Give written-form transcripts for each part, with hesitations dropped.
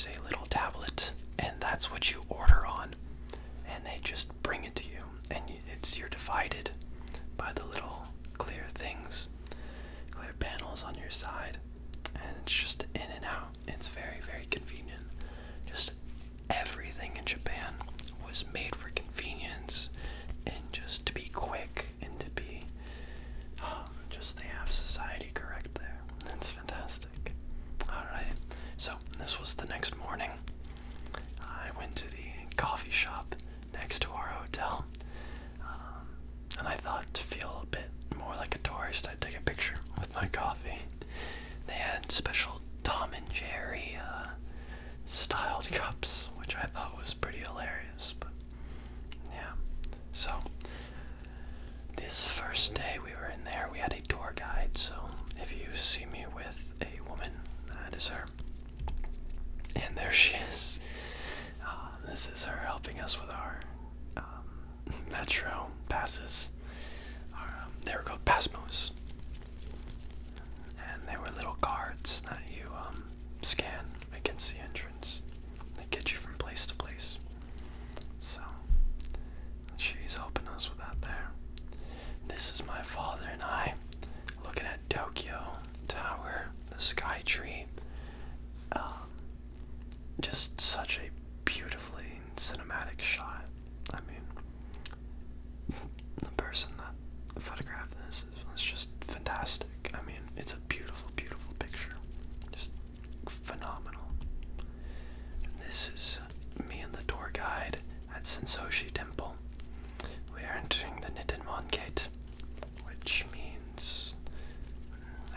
there's a little tablet, and that's what you order on, and they just bring it to you, and you're divided by the little clear things, clear panels on your side, and it's just in and out. It's very, very convenient. Just everything in Japan was made for convenience and just to be quick and to be just they have society correct there. That's fantastic. Alright, so this was the next morning. I went to the coffee shop next to our hotel, and I thought to feel a bit more like a tourist, I'd take a picture with my coffee. They had special Tom and Jerry styled cups, which I thought was pretty hilarious, but yeah. So this first day we were in there, we had a tour guide, so if you see me with a woman, that is her. And there she is. This is her helping us with our metro passes. They were called Pasmos. And they were little cards that you scan against the entrance. They get you from place to place. So she's helping us with that there. This is my father and I looking at Tokyo Tower, the Sky Tree. Just such a beautifully cinematic shot. I mean, the person that photographed this was just fantastic. I mean, it's a beautiful, beautiful picture. Just phenomenal. And this is me and the tour guide at Sensoji Temple. We are entering the Nitenmon Gate, which means,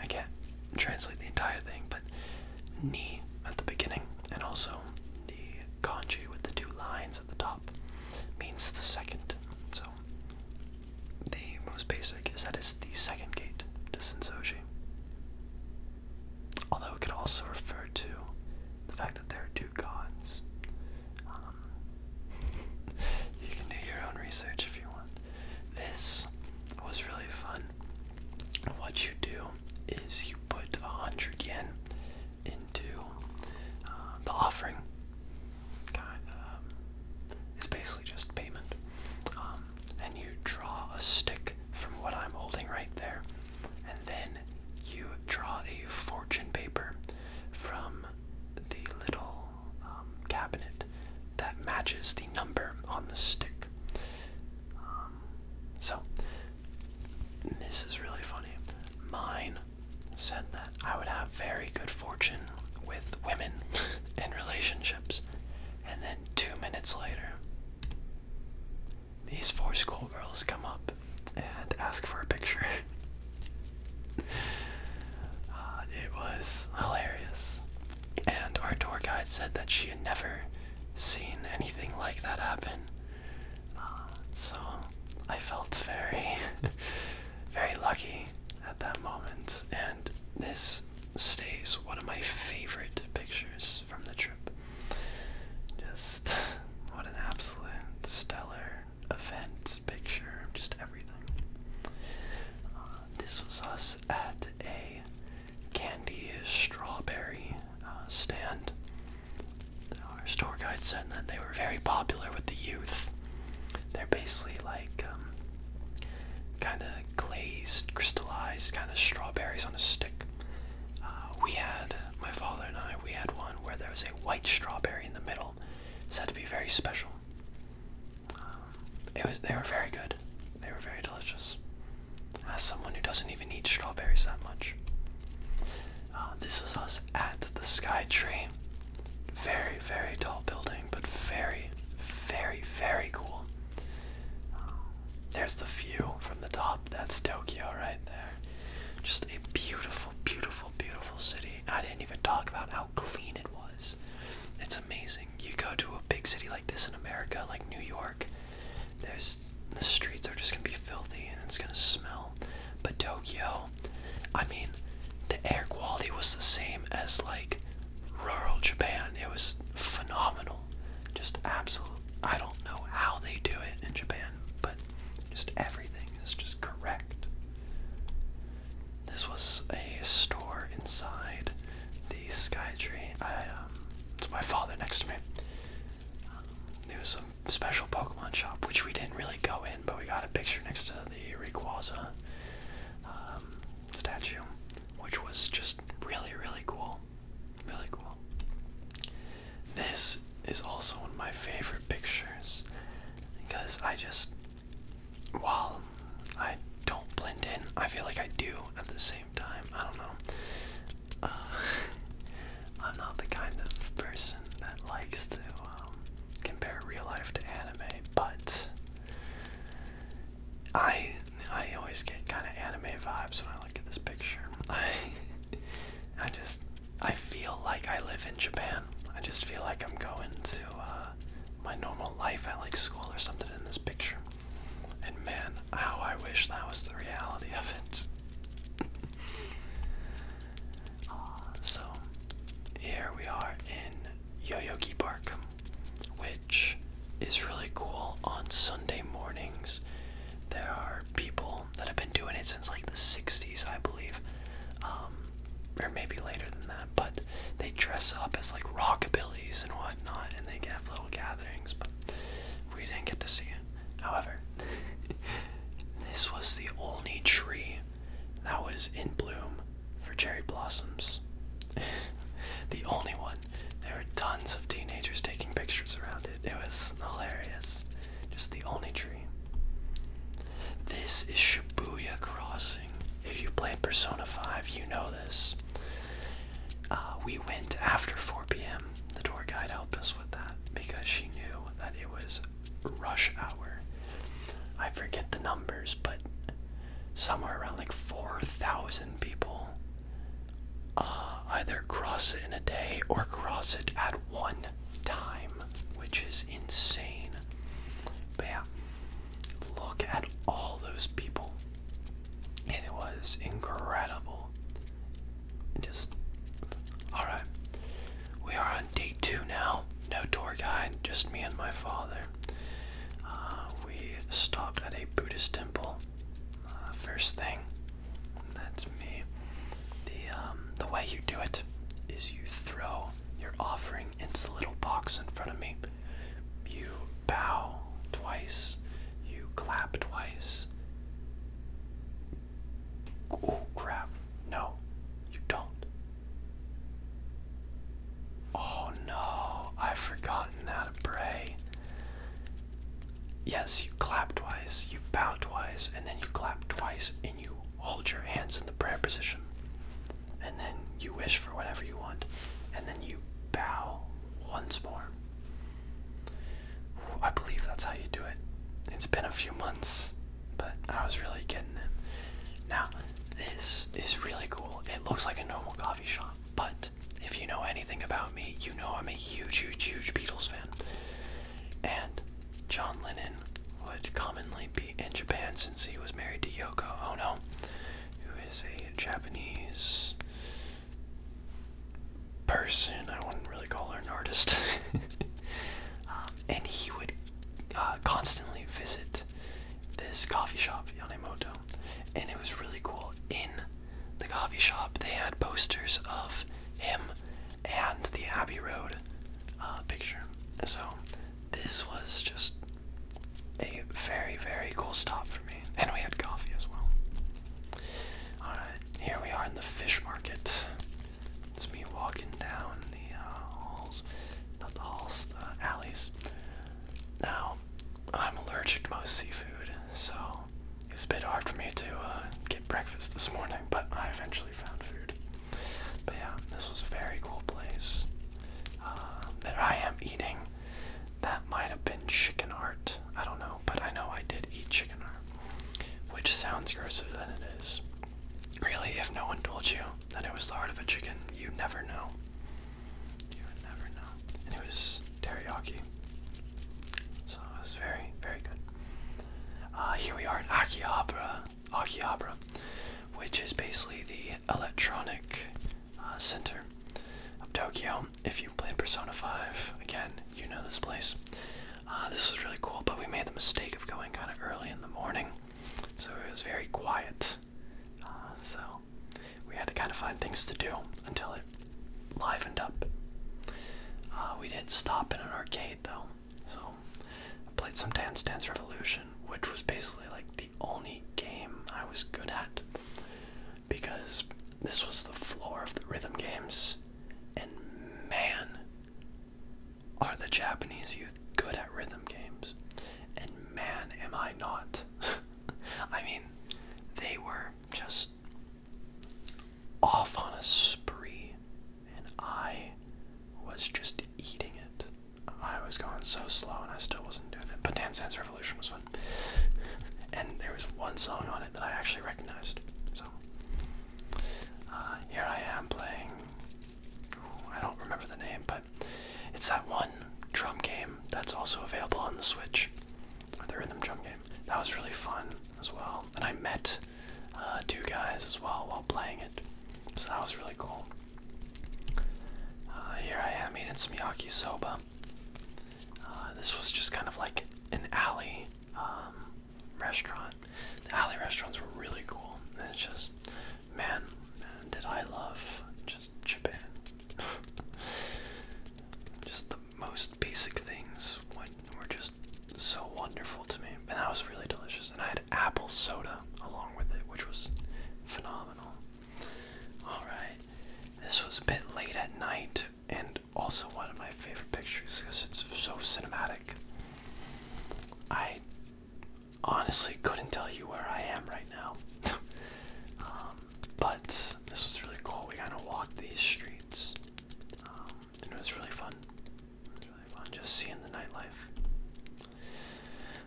I can't translate the entire thing, but Ni at the beginning, and also the kanji with the two lines at the top means the second. So the most basic is that it's the second gate to Sensoji. Although it could also refer to the fact that there are two gods. You can do your own research if you want. This was really fun. What you do is you put 100 yen into the offering. It's basically just payment. And you draw a stick from what I'm holding right there, and then you draw a fortune paper from the little cabinet that matches the number on the stick. So this is really funny. Mine said that I would have very good fortune with women in relationships, and then 2 minutes later, these 4 schoolgirls come up and ask for a picture. It was hilarious, and our tour guide said that she had never seen anything like that happen. So I felt very, very lucky at that moment, and this stays one of my favorite pictures from the trip. Just what an absolute stellar event picture, just everything. This was us at a candy strawberry stand. Our tour guide said that they were very popular with the youth. They're basically like kind of glazed, crystallized kind of strawberries on a stick. My father and I, we had one where there was a white strawberry in the middle. It had to be very special. They were very good. They were very delicious. As someone who doesn't even eat strawberries that much. This is us at the Sky Tree. Very, very tall building, but very, very, very cool. There's the view from the top. That's Tokyo right there. Just a beautiful, beautiful, beautiful city. I didn't even talk about how clean it was. It's amazing. You go to a big city like this in America, like New York, the streets are just gonna be filthy and it's gonna smell. But Tokyo, I mean, the air quality was the same as like rural Japan. It was phenomenal. Just absolute. I don't know how they do it in Japan, but just everything is just correct. This was a store inside the Sky Tree. It's my father Japan. I just feel like I'm going to my normal life at like school or something in this picture. And man, how I wish that was the reality of it. So, here we are in Yoyogi Park, which is really cool. On Sunday mornings, there are people that have been doing it since like the 60s, I believe. Or maybe later than that, but they dress up as like rockabillys and whatnot, and they have little gatherings, but we didn't get to see it. However, this was the only tree that was in bloom for cherry blossoms. The only one. There were tons of teenagers taking pictures around it. It was hilarious. Just the only tree. This is Shibuya Crossing. If you played Persona 5, you know this. We went after 4 p.m. The tour guide helped us with that because she knew that it was rush hour. I forget the numbers, but somewhere around like 4,000 people either cross it in a day or cross it at one time, which is insane. But yeah, look at all those people. It was incredible. Just, alright. We are on day 2 now. No tour guide, just me and my father. We stopped at a Buddhist temple. First thing, that's me. The way you do it is you throw your offering into the little box in front of me. You bow twice. You clap twice. Oh crap. No, you don't. Oh no, I've forgotten how to pray. Yes, you clap twice, you bow twice, and then you clap twice, and you hold your hands in the prayer position. And then you wish for whatever you want, and then you bow once more. I believe that's how you do it. It's been a few months, but I was really getting it. Now, this is really cool. It looks like a normal coffee shop, but if you know anything about me, you know I'm a huge Beatles fan. And John Lennon would commonly be in Japan since he was married to Yoko Ono, who is a Japanese person. I wouldn't really call her an artist. And he would constantly visit this coffee shop, Yanemoto, and it was really cool. In the coffee shop, they had posters of him and the Abbey Road picture. So this was just a very cool stop for me, and we had coffee as well. Alright, here we are in the fish market. It's me walking down the halls, not the halls, the alleys. Now, I'm allergic to most seafood, so it was a bit hard for me to get breakfast this morning, but I eventually found food. But yeah, this was a very cool place that I am eating. That might have been chicken heart. I don't know, but I know I did eat chicken heart, which sounds grosser than it is. Really, if no one told you that it was the heart of a chicken, you'd never know. You would never know. And it was teriyaki. So it was very good. Here we are in Akihabara, which is basically the electronic center of Tokyo. If you played Persona 5, again, you know this place. This was really cool, but we made the mistake of going kind of early in the morning, so it was very quiet. So we had to kind of find things to do until it livened up. We did stop in an arcade though, so I played some Dance Dance Revolution, which was basically like the only game I was good at, because this was the floor of the rhythm games, and man, are the Japanese youth good at rhythm games, and man, am I not. I mean, they were just off on a spree, and I was just eating it. I was going so slow and I still wasn't doing it, but Dance Dance Revolution was fun. And there was one song on it that I actually recognized, so here I am playing, I don't remember the name, also available on the Switch, the rhythm drum game. That was really fun as well, and I met 2 guys as well while playing it, so that was really cool. Here I am eating some yakisoba. This was just kind of like an alley restaurant. The alley restaurants were really cool, and it's just, man, did I love just Japan. Just the most basic things were just so wonderful to me, and that was really delicious. And I had apple soda along with it, which was phenomenal. Alright, this was a bit late at night, and also one of my favorite pictures because it's so cinematic. I honestly couldn't tell you where I am right now. But this was really cool. We kind of walked these streets, and it was really fun. It was really fun just seeing the nightlife.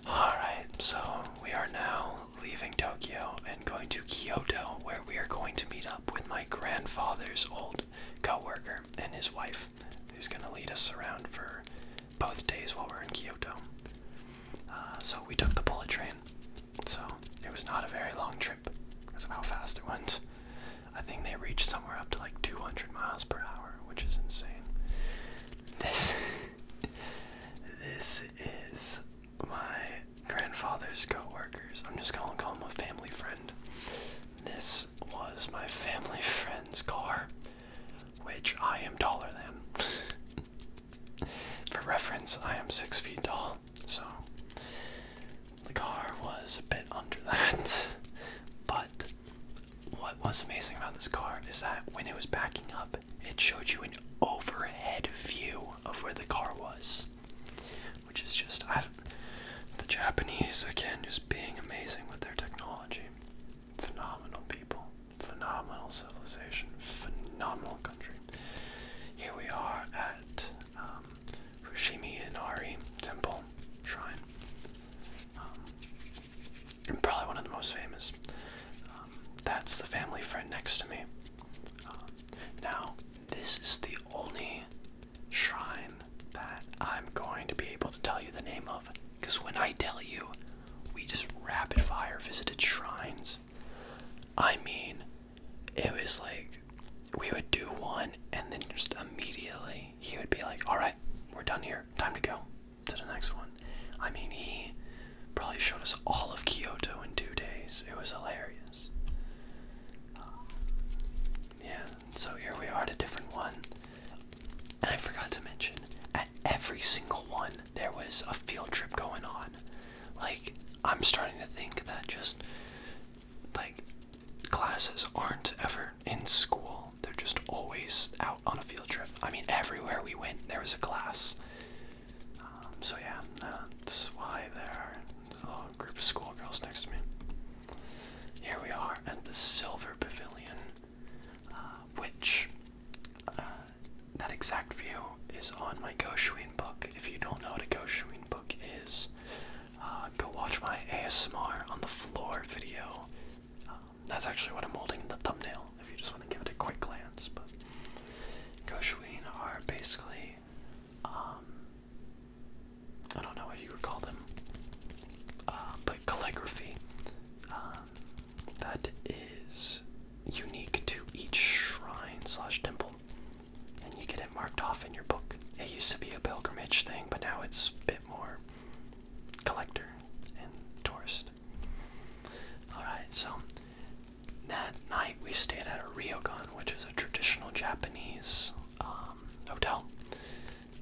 Alright, so we are now leaving Tokyo and going to Kyoto, where we are going to meet up with my grandfather's old co-worker and his wife, who's going to lead us around for both days while we're in Kyoto. So we took the bullet train, so it was not a very long trip because of how fast it went. I think they reached somewhere up to like 200 miles per hour, which is insane. This is my grandfather's co-workers. I'm just gonna call him a family friend. This was my family friend's car, which I am taller than. For reference, I am 6 feet tall, so the car was a bit under that. But what was amazing about this car is that when it was backing up, it showed you an overhead view of where the car was, which is just, the Japanese, again, just being amazing with their technology. Phenomenal people, phenomenal civilization, phenomenal country. Here we are at Fushimi Inari Temple Shrine. And probably one of the most famous. That's the family friend next to me. Now, this is the only shrine that I'm going to be able to tell you the name of, because when I tell you we just rapid fire visited shrines, I mean, it was like we would do one and then just immediately he would be like, alright, we're done here, time to go to the next one. I mean, he probably showed us all of Kyoto in 2 days. It was hilarious. Yeah, so here we are at a different one. And I forgot to mention, at every single one, there was a field trip going on. Like, I'm starting to think that just, like, classes aren't ever in school. They're just always out on a field trip. I mean, everywhere we went, there was a class. So yeah, that's why there's a little group of schoolgirls next to me. Here we are at the Silver Pavilion, which, that exact view is on my Goshuin book. If you don't know what a Goshuin book is, go watch my ASMR on the floor video. That's actually what I'm holding in the thumbnail, if you just want to give it a quick glance. But Goshuin are basically, I don't know what you would call them, but calligraphy that is unique to each shrine slash temple, and you get it marked off in your book. It used to be a pilgrimage thing, but now it's a bit more collector and tourist. Alright, so that night we stayed at a ryokan, which is a traditional Japanese hotel,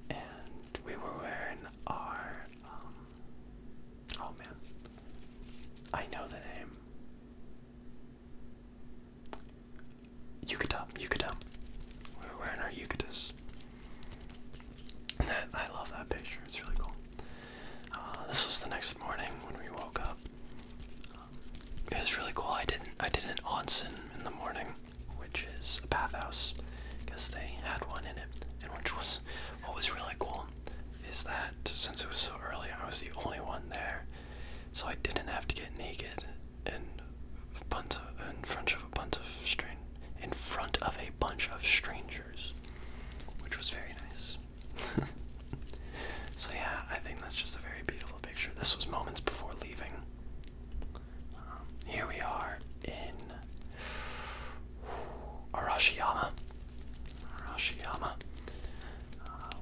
and we were wearing our, oh man, I know the name, yukata. We were wearing our yukatas. I love that picture, it's really cool. This was the next morning when we woke up. It was really cool. I did an onsen in the morning, which is a bathhouse, because they had one in it. And what was really cool is that since it was so early, I was the only one there, so I didn't have to get naked in front of a bunch of strangers, which was very nice. So yeah, think that's just a very beautiful picture. This was moments before leaving. Here we are in Arashiyama.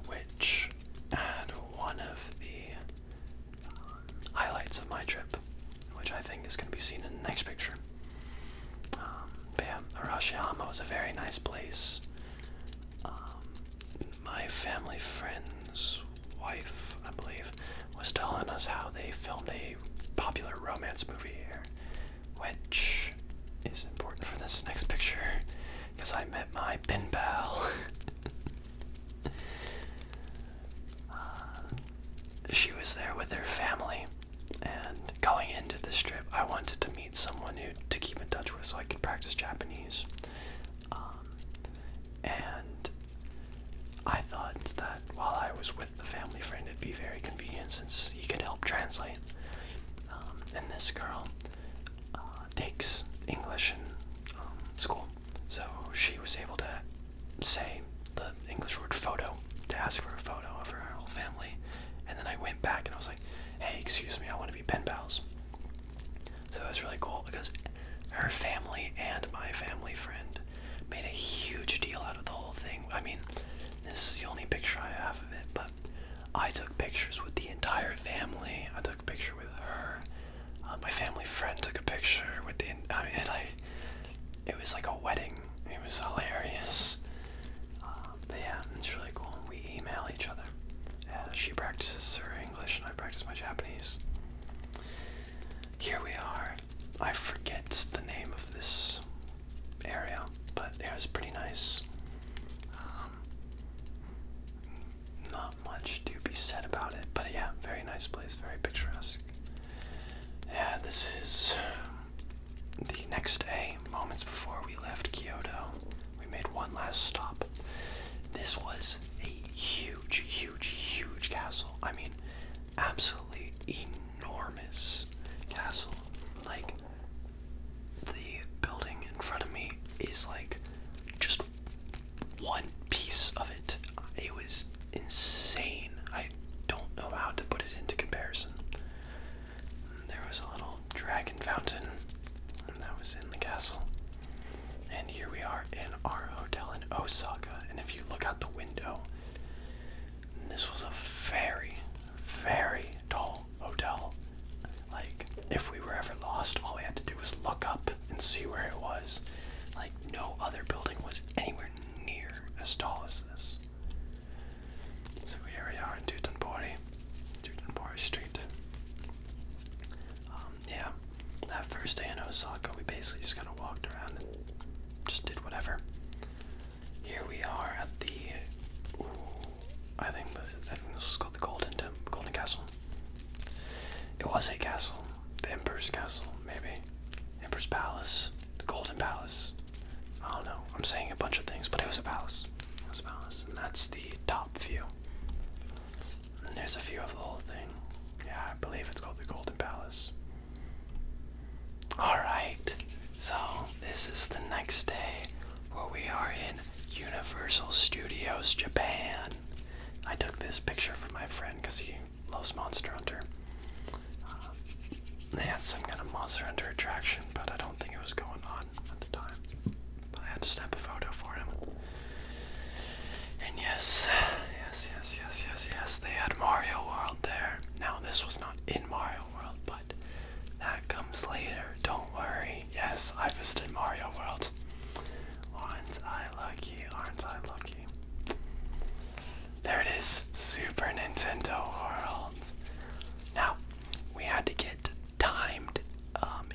Which had one of the highlights of my trip, which I think is going to be seen in the next picture. But yeah, Arashiyama was a very nice place. My family friend's wife, I believe, was telling us how they filmed a popular romance movie here, which is important for this next picture, because I met my pen pal. She was there with her family, and going into this trip, I wanted to meet someone to keep in touch with so I could practice Japanese. And I thought that while I was with the family friend, it'd be very convenient since he could help translate. And this girl takes English in school, so she was able to say the English word photo to ask for a photo of her whole family. And then I went back and I was like, hey, excuse me, I want to be pen pals. So it was really cool because her family and my family friend made a huge deal out of the whole thing. I mean, this is the only picture I have of it, but I took pictures with the entire family. I took a picture with her. My family friend took a picture with it was like a wedding. It was hilarious. But yeah, it's really cool. We email each other. She practices her English and I practice my Japanese. Here we are. I forget the name of this area, but it was pretty nice. Not much to be said about it, but yeah, very nice place, very picturesque. Yeah, this is the next day, moments before we left Kyoto. We made one last stop. This was a huge castle. I mean, absolutely enormous castle. Like, the building in front of me is like just one piece of it. It was insane. I don't know how to put it into comparison. There was a little dragon fountain, and that was in the castle. And here we are in our hotel in Osaka, and if you look out the window, this was a very tall hotel. Like, if we were ever lost, all we had to do was look up and see where it was. Like, no other building was anywhere near as tall as this. So here we are in Dotonbori Street. Yeah, that first day in Osaka, we basically just kind of walked around and just did whatever. Here we are at the, I think this was called the Golden Castle. It was a castle. The Emperor's Castle, maybe. Emperor's Palace. The Golden Palace. I don't know. I'm saying a bunch of things, but it was a palace. It was a palace. And that's the top view. And there's a view of the whole thing. Yeah, I believe it's called the Golden Palace. Alright. So, this is the next day where we are in Universal Studios Japan. I took this picture for my friend because he loves Monster Hunter. They had some kind of Monster Hunter attraction, but I don't think it was going on at the time. I had to snap a photo for him. And yes, they had Mario World there. Now, this was not in Mario World, but that comes later. Don't worry. Yes, I visited Mario World. Aren't I lucky? Aren't I lucky? There it is, Super Nintendo World. Now, we had to get timed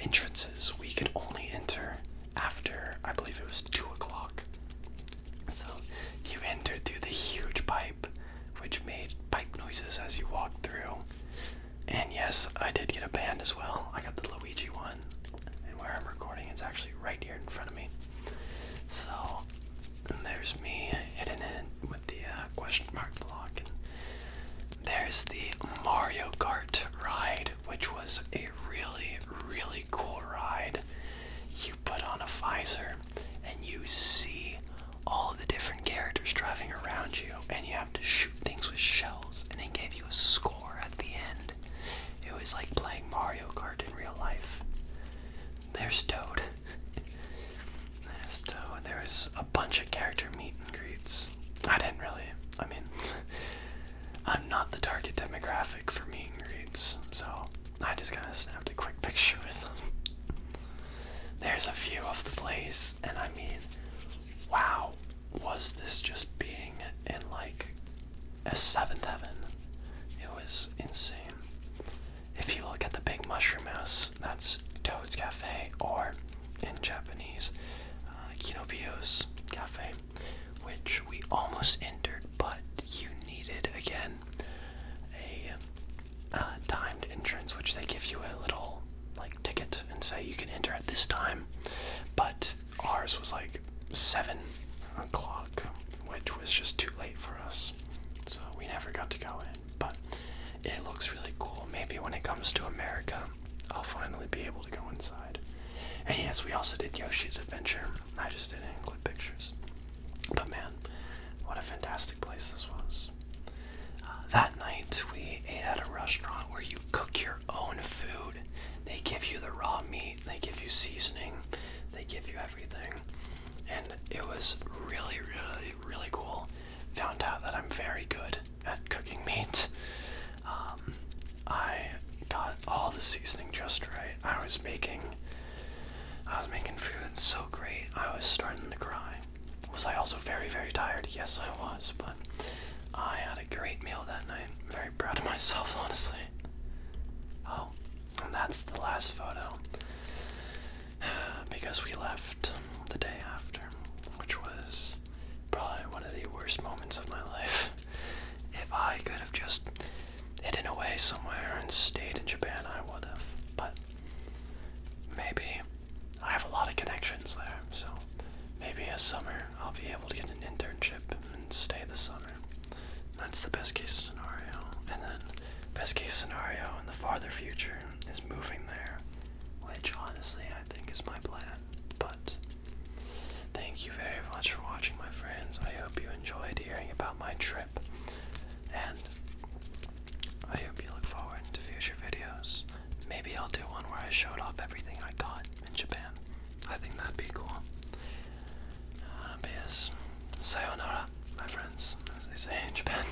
entrances. We could only enter after, I believe it was 2 o'clock. So, you entered through the huge pipe, which made pipe noises as you walked through. And yes, I did get a band as well. I got the Luigi one. And where I'm recording, it's actually right here in front of me. So, and there's me hidden in with the question mark block. And there's the Mario Kart ride, which was a really cool ride. You put on a visor and you see all the different characters driving around you, and you have to shoot things with shells, and it gave you a score always like playing Mario Kart in real life. There's Toad. There's Toad. There's a bunch of character meet and greets. I mean, I'm not the target demographic for meet and greets, so I just kind of snapped a quick picture with them. There's a view of the place, and I mean, wow, was this just being in like a seventh heaven? It was insane. If you look at the big mushroom house, that's Toad's Cafe, or in Japanese, Kinopio's Cafe, which we almost entered, but you needed, again, a timed entrance, which they give you a little, like, ticket and say you can enter at this time, but ours was like 7 o'clock, which was just too late for us, so we never got to go in, but it looks really cool. Maybe when it comes to America, I'll finally be able to go inside. And yes, we also did Yoshi's Adventure. I just didn't include pictures. But man, what a fantastic place this was. That night, we ate at a restaurant where you cook your own food. They give you the raw meat, they give you seasoning, they give you everything. And it was really, really, really cool. Found out that I'm very good at cooking meat. I got all the seasoning just right. I was making food so great, I was starting to cry. Was I also very, very tired? Yes, I was, but I had a great meal that night. Very proud of myself, honestly. Oh, and that's the last photo. Because we left the day after, which was probably one of the worst moments of my life. If I could have just hidden away somewhere and stayed in Japan, I would have. But maybe I have a lot of connections there, so maybe a summer I'll be able to get an internship and stay the summer. That's the best case scenario. And then best case scenario in the farther future is moving there, which honestly I think is my plan. But thank you very much for watching, my friends. I hope you enjoyed hearing about my trip, and I hope you look forward to future videos. Maybe I'll do one where I showed off everything I got in Japan. I think that'd be cool. But yes, sayonara, my friends, as they say in Japan.